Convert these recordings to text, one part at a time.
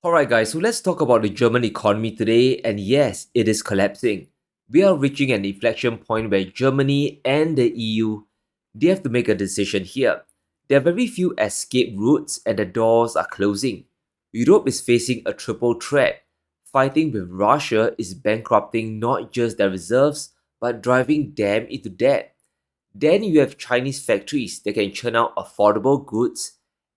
Alright guys, so let's talk about the German economy today, and yes, it is collapsing. We are reaching an inflection point where Germany and the EU, they have to make a decision here. There are very few escape routes and the doors are closing. Europe is facing a triple threat. Fighting with Russia is bankrupting not just their reserves, but driving them into debt. Then you have Chinese factories that can churn out affordable goods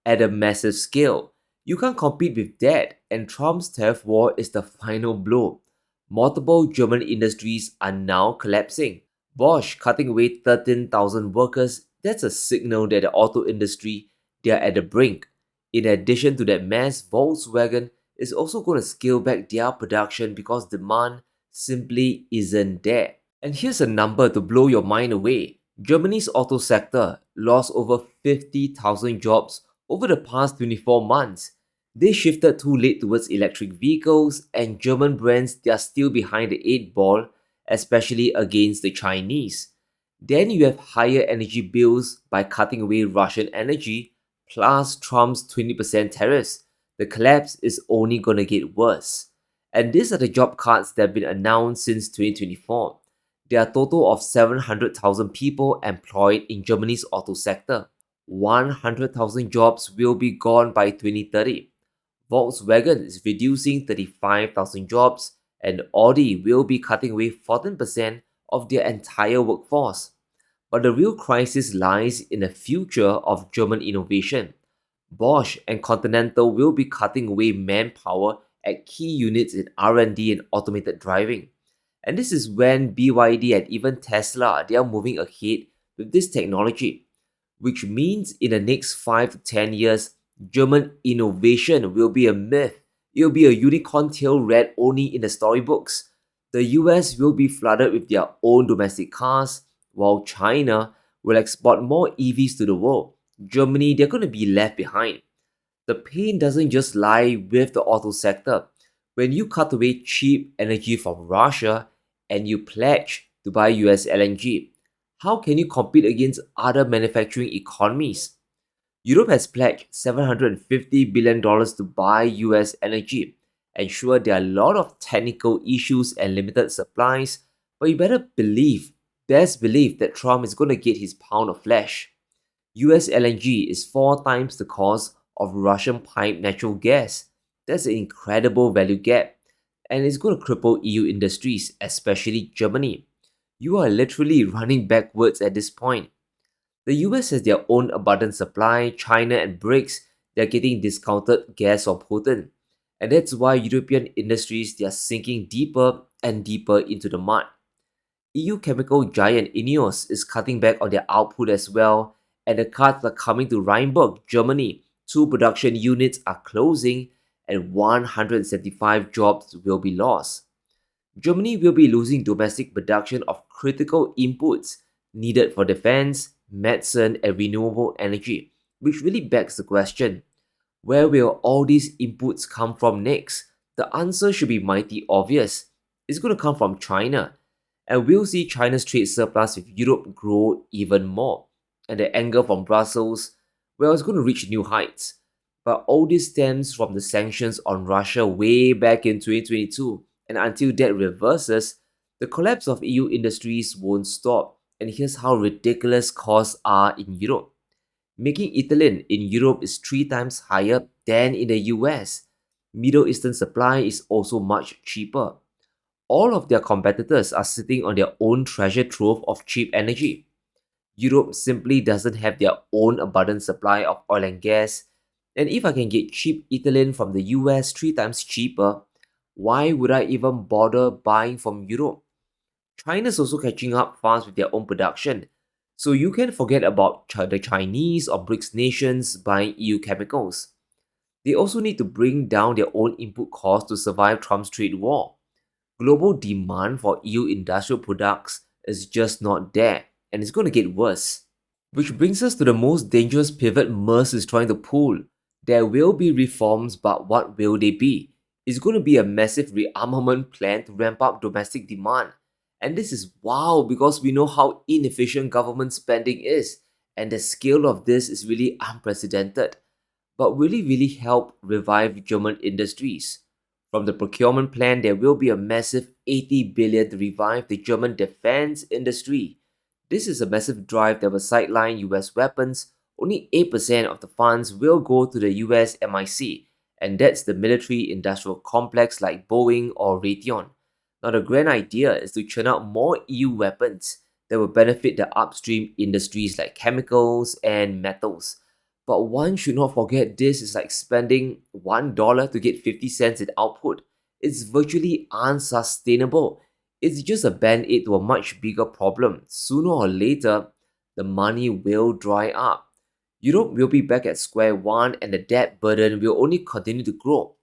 at a massive scale. You can't compete with that, and Trump's tariff war is the final blow. Multiple German industries are now collapsing. Bosch cutting away 13,000 workers, that's a signal that the auto industry, they are at the brink. In addition to that mess, Volkswagen is also going to scale back their production because demand simply isn't there. And here's a number to blow your mind away. Germany's auto sector lost over 50,000 jobs over the past 24 months. They shifted too late towards electric vehicles, and German brands they are still behind the 8 ball, especially against the Chinese. Then you have higher energy bills by cutting away Russian energy, plus Trump's 20% tariffs. The collapse is only gonna get worse. And these are the job cuts that have been announced since 2024. There are a total of 700,000 people employed in Germany's auto sector. 100,000 jobs will be gone by 2030. Volkswagen is reducing 35,000 jobs, and Audi will be cutting away 14% of their entire workforce. But the real crisis lies in the future of German innovation. Bosch and Continental will be cutting away manpower at key units in R&D and automated driving. And this is when BYD and even Tesla they are moving ahead with this technology, which means in the next 5 to 10 years, German innovation will be a myth. It will be a unicorn tale read only in the storybooks. The US will be flooded with their own domestic cars, while China will export more EVs to the world. Germany, they're going to be left behind. The pain doesn't just lie with the auto sector. When you cut away cheap energy from Russia and you pledge to buy US LNG, how can you compete against other manufacturing economies? Europe has pledged $750 billion to buy US energy. And sure, there are a lot of technical issues and limited supplies, but you better best believe that Trump is going to get his pound of flesh. US LNG is 4 times the cost of Russian piped natural gas. That's an incredible value gap, and it's going to cripple EU industries, especially Germany. You are literally running backwards at this point. The US has their own abundant supply, China and BRICS, they're getting discounted gas from Putin. And that's why European industries they are sinking deeper and deeper into the mud. EU chemical giant Ineos is cutting back on their output as well, and the cuts are coming to Rheinberg, Germany. 2 production units are closing, and 175 jobs will be lost. Germany will be losing domestic production of critical inputs needed for defense, medicine, and renewable energy, which really begs the question, where will all these inputs come from next? The answer should be mighty obvious. It's going to come from China, and we'll see China's trade surplus with Europe grow even more. And the anger from Brussels, well, it's going to reach new heights. But all this stems from the sanctions on Russia way back in 2022. And until that reverses, the collapse of EU industries won't stop. And here's how ridiculous costs are in Europe. Making ethylene in Europe is 3 times higher than in the US. Middle Eastern supply is also much cheaper. All of their competitors are sitting on their own treasure trove of cheap energy. Europe simply doesn't have their own abundant supply of oil and gas, and if I can get cheap ethylene from the US 3 times cheaper, why would I even bother buying from Europe? China's also catching up fast with their own production, so you can forget about the Chinese or BRICS nations buying EU chemicals. They also need to bring down their own input costs to survive Trump's trade war. Global demand for EU industrial products is just not there, and it's going to get worse. Which brings us to the most dangerous pivot Merz is trying to pull. There will be reforms, but what will they be? It's going to be a massive rearmament plan to ramp up domestic demand. And this is wow because we know how inefficient government spending is, and the scale of this is really unprecedented. but really help revive German industries. From the procurement plan, there will be a massive 80 billion to revive the German defense industry. This is a massive drive that will sideline US weapons. Only 8% of the funds will go to the US MIC, and that's the military industrial complex like Boeing or Raytheon. Now, the grand idea is to churn out more EU weapons that will benefit the upstream industries like chemicals and metals. But one should not forget this is like spending $1 to get 50 cents in output. It's virtually unsustainable. It's just a band aid to a much bigger problem. Sooner or later, the money will dry up. Europe will be back at square one and the debt burden will only continue to grow.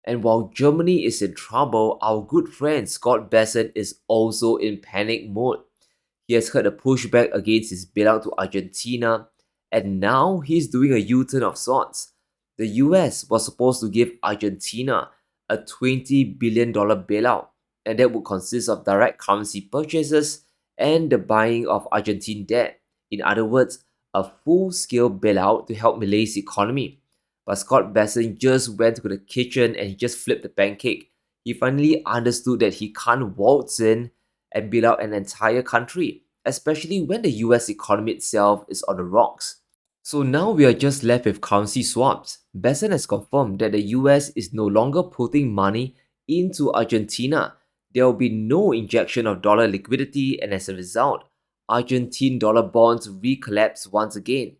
And while Germany is in trouble, our good friend Scott Bessent is also in panic mode. He has heard a pushback against his bailout to Argentina, and now he's doing a U turn of sorts. The US was supposed to give Argentina a $20 billion bailout, and that would consist of direct currency purchases and the buying of Argentine debt. In other words, a full scale bailout to help Malay's economy. But Scott Bessent just went to the kitchen and he just flipped the pancake. He finally understood that he can't waltz in and bail out an entire country, especially when the US economy itself is on the rocks. So now we are just left with currency swaps. Bessent has confirmed that the US is no longer putting money into Argentina. There will be no injection of dollar liquidity, and as a result, Argentine dollar bonds recollapse once again.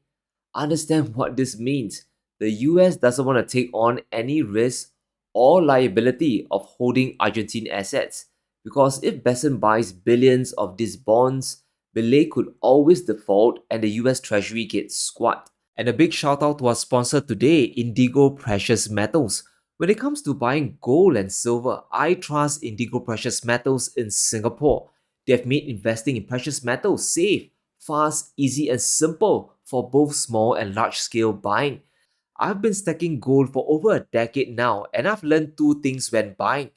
Understand what this means. The US doesn't want to take on any risk or liability of holding Argentine assets because if Bessent buys billions of these bonds, Belay could always default and the US Treasury gets squat. And a big shout out to our sponsor today, Indigo Precious Metals. When it comes to buying gold and silver, I trust Indigo Precious Metals in Singapore. They have made investing in precious metals safe, fast, easy, and simple for both small and large scale buying. I've been stacking gold for over a decade now, and I've learned two things when buying.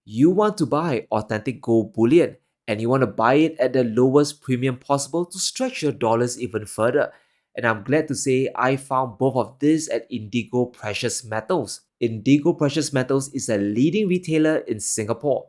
You want to buy authentic gold bullion, and you want to buy it at the lowest premium possible to stretch your dollars even further. And I'm glad to say I found both of this at Indigo Precious Metals. Indigo Precious Metals is a leading retailer in Singapore.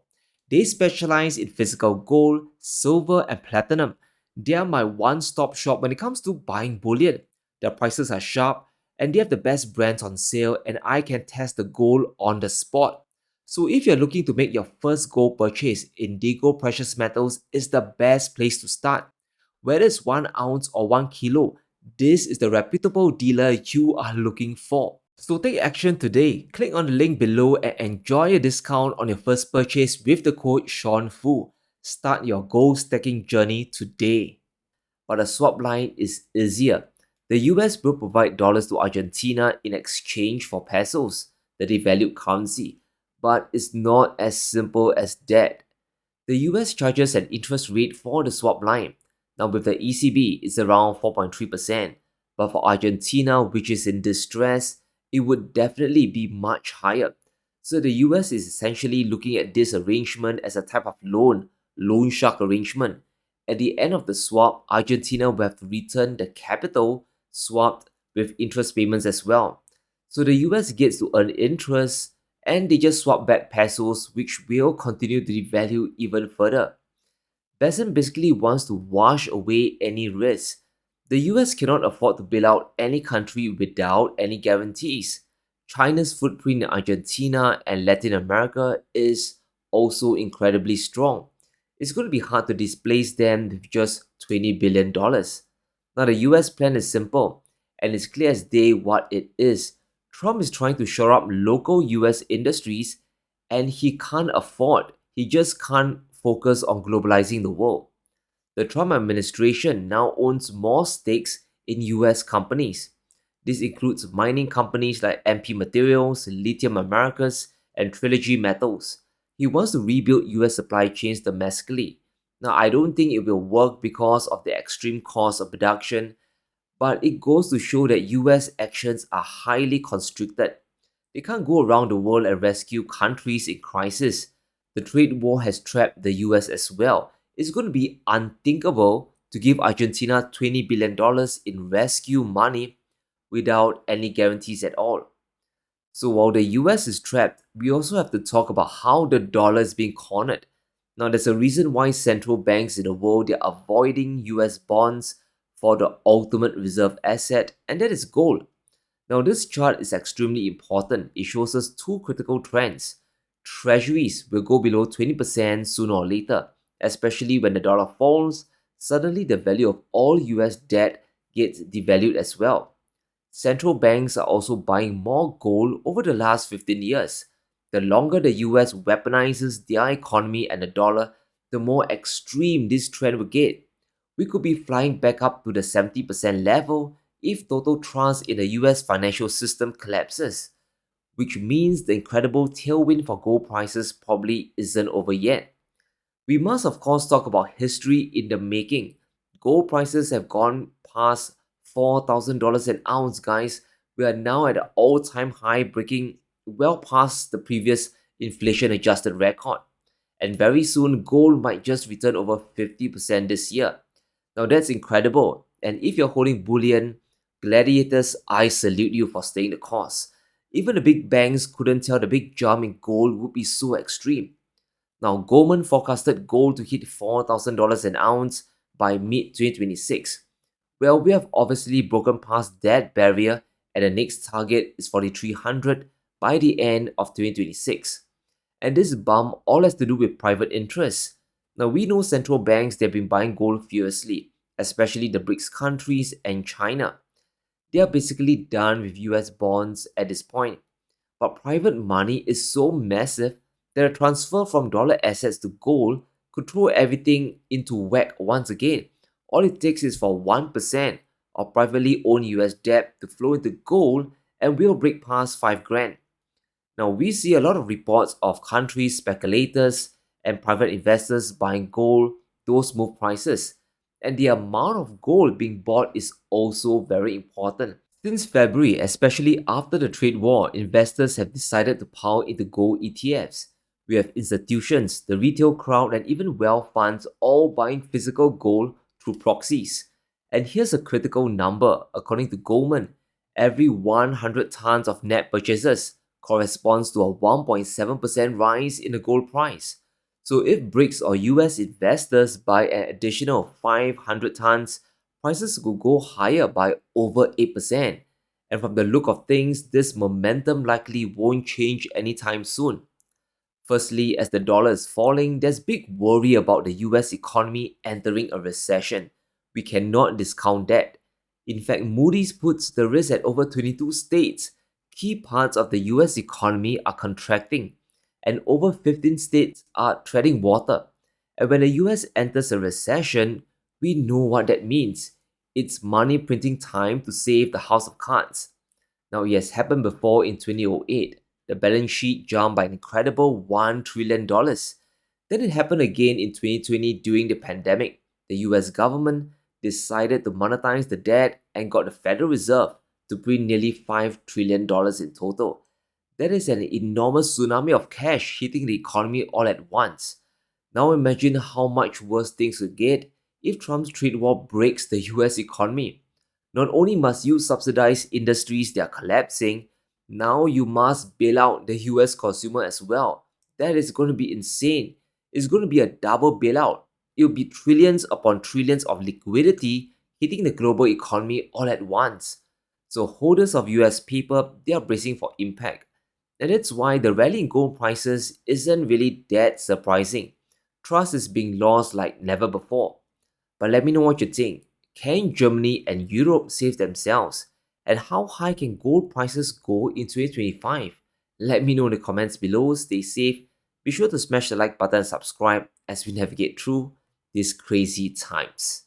They specialize in physical gold, silver, and platinum. They are my one stop shop when it comes to buying bullion. Their prices are sharp, and they have the best brands on sale, and I can test the gold on the spot. So if you're looking to make your first gold purchase, Indigo Precious Metals is the best place to start. Whether it's 1 ounce or 1 kilo, this is the reputable dealer you are looking for. So take action today. Click on the link below and enjoy a discount on your first purchase with the code SEANFOO. Start your gold stacking journey today. But a swap line is easier. The US will provide dollars to Argentina in exchange for pesos, the devalued currency. But it's not as simple as that. The US charges an interest rate for the swap line. Now, with the ECB, it's around 4.3%. But for Argentina, which is in distress, it would definitely be much higher. So the US is essentially looking at this arrangement as a type of loan shark arrangement. At the end of the swap, Argentina will have to return the capital swapped with interest payments as well. So the US gets to earn interest and they just swap back pesos, which will continue to devalue even further. Bessent basically wants to wash away any risk. The US cannot afford to bail out any country without any guarantees. China's footprint in Argentina and Latin America is also incredibly strong. It's going to be hard to displace them with just $20 billion. Now, the US plan is simple, and it's clear as day what it is. Trump is trying to shore up local US industries, and he just can't focus on globalizing the world. The Trump administration now owns more stakes in US companies. This includes mining companies like MP Materials, Lithium Americas, and Trilogy Metals. He wants to rebuild US supply chains domestically. Now, I don't think it will work because of the extreme cost of production, but it goes to show that US actions are highly constricted. They can't go around the world and rescue countries in crisis. The trade war has trapped the US as well. It's going to be unthinkable to give Argentina $20 billion in rescue money without any guarantees at all. So while the US is trapped, we also have to talk about how the dollar is being cornered. Now, there's a reason why central banks in the world are avoiding US bonds for the ultimate reserve asset, and that is gold. Now, this chart is extremely important. It shows us two critical trends. Treasuries will go below 20% sooner or later, especially when the dollar falls. Suddenly, the value of all US debt gets devalued as well. Central banks are also buying more gold over the last 15 years. The longer the US weaponizes their economy and the dollar, the more extreme this trend will get. We could be flying back up to the 70% level if total trust in the US financial system collapses, which means the incredible tailwind for gold prices probably isn't over yet. We must, of course, talk about history in the making. Gold prices have gone past $4,000 an ounce, guys. We are now at an all time high, breaking well past the previous inflation adjusted record. And very soon, gold might just return over 50% this year. Now, that's incredible. And if you're holding bullion, gladiators, I salute you for staying the course. Even the big banks couldn't tell the big jump in gold would be so extreme. Now, Goldman forecasted gold to hit $4,000 an ounce by mid 2026. Well, we have obviously broken past that barrier, and the next target is 4,300 by the end of 2026. And this bump all has to do with private interests. Now, we know central banks they've been buying gold fiercely, especially the BRICS countries and China. They are basically done with US bonds at this point. But private money is so massive that a transfer from dollar assets to gold could throw everything into whack once again. All it takes is for 1% of privately owned US debt to flow into gold and we'll break past 5 grand. Now, we see a lot of reports of countries, speculators, and private investors buying gold, those move prices. And the amount of gold being bought is also very important. Since February, especially after the trade war, investors have decided to pile into gold ETFs. We have institutions, the retail crowd, and even wealth funds all buying physical gold through proxies. And here's a critical number. According to Goldman, every 100 tons of net purchases corresponds to a 1.7% rise in the gold price. So if BRICS or US investors buy an additional 500 tons, prices could go higher by over 8%. And from the look of things, this momentum likely won't change anytime soon. Firstly, as the dollar is falling, there's big worry about the US economy entering a recession. We cannot discount that. In fact, Moody's puts the risk at over 22 states. Key parts of the US economy are contracting, and over 15 states are treading water. And when the US enters a recession, we know what that means. It's money printing time to save the house of cards. Now, it has happened before in 2008. The balance sheet jumped by an incredible $1 trillion. Then it happened again in 2020 during the pandemic. The US government decided to monetize the debt and got the Federal Reserve to print nearly $5 trillion in total. That is an enormous tsunami of cash hitting the economy all at once. Now imagine how much worse things could get if Trump's trade war breaks the US economy. Not only must you subsidize industries that are collapsing, now you must bail out the US consumer as well. That is going to be insane. It's going to be a double bailout. It will be trillions upon trillions of liquidity hitting the global economy all at once. So holders of US paper, they are bracing for impact. And that's why the rally in gold prices isn't really that surprising. Trust is being lost like never before. But let me know what you think. Can Germany and Europe save themselves? And how high can gold prices go in 2025? Let me know in the comments below. Stay safe. Be sure to smash the like button and subscribe as we navigate through these crazy times.